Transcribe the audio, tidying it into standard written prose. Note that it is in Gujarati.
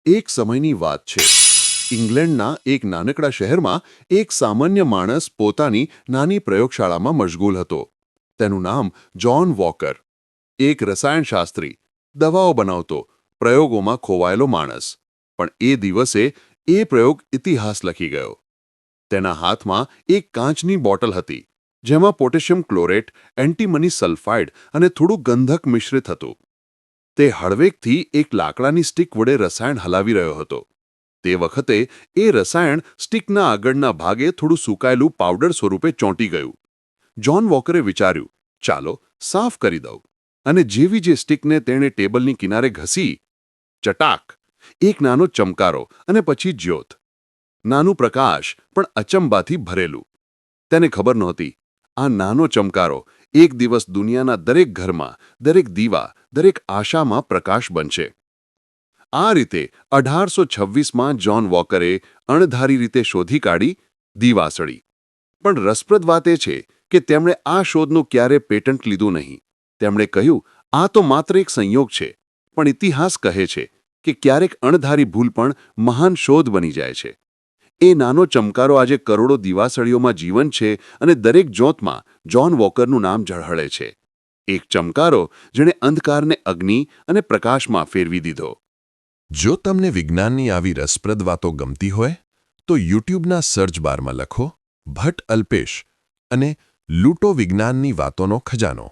એક સમયની વાત છે. ઇંગ્લેન્ડના એક નાનકડા શહેરમાં એક સામાન્ય માણસ પોતાની નાની પ્રયોગશાળામાં મશગુલ હતો. તેનું નામ જ્હોન વોકર. એક રસાયણશાસ્ત્રી, દવાઓ બનાવતો, પ્રયોગોમાં ખોવાયેલો માણસ. પણ એ દિવસે એ પ્રયોગ ઇતિહાસ લખી ગયો. તેના હાથમાં એક કાચની બોટલ હતી, જેમાં પોટેશિયમ ક્લોરેટ, એન્ટીમની સલ્ફાઇડ અને થોડું ગંધક મિશ્રિત હતું. તે હળવેકથી એક લાકડાની સ્ટીક વડે રસાયણ હલાવી રહ્યો હતો. તે વખતે એ રસાયણ સ્ટીકના આગળના ભાગે થોડું સૂકાયેલું પાવડર સ્વરૂપે ચોંટી ગયું. જ્હોન વોકરે વિચાર્યું, ચાલો સાફ કરી દઉં. અને જેવી જે સ્ટીકને તેણે ટેબલની કિનારે ઘસી, ચટાક! એક નાનો ચમકારો અને પછી જ્યોત. નાનું પ્રકાશ, પણ અચંબાથી ભરેલું. તેને ખબર નહોતી, આ નાનો ચમકારો એક દિવસ દુનિયાના દરેક ઘરમાં, દરેક દીવા, દરેક આશામાં પ્રકાશ બનશે. આ રીતે 1826માં જ્હોન વોકરે અણધારી રીતે શોધી કાઢી દીવાસળી. પણ રસપ્રદ વાત એ છે કે તેમણે આ શોધનું ક્યારે પેટન્ટ લીધું નહીં. તેમણે કહ્યું, આ તો માત્ર એક સંયોગ છે. પણ ઇતિહાસ કહે છે કે ક્યારેક અણધારી ભૂલ પણ મહાન શોધ બની જાય છે. એ નાનો ચમકારો આજે કરોડો દીવાસળીઓમાં જીવન છે અને દરેક જ્યોતમાં જ્હોન વોકરનું નામ ઝળહળે છે. એક ચમકારો જેણે અંધકારને અગ્નિ અને પ્રકાશમાં ફેરવી દીધો. જો તમને વિજ્ઞાનની આવી રસપ્રદ વાતો ગમતી હોય તો યુટ્યુબના સર્ચ બારમાં લખો ભટ્ટ અલ્પેશ અને લૂંટો વિજ્ઞાનની વાતોનો ખજાનો.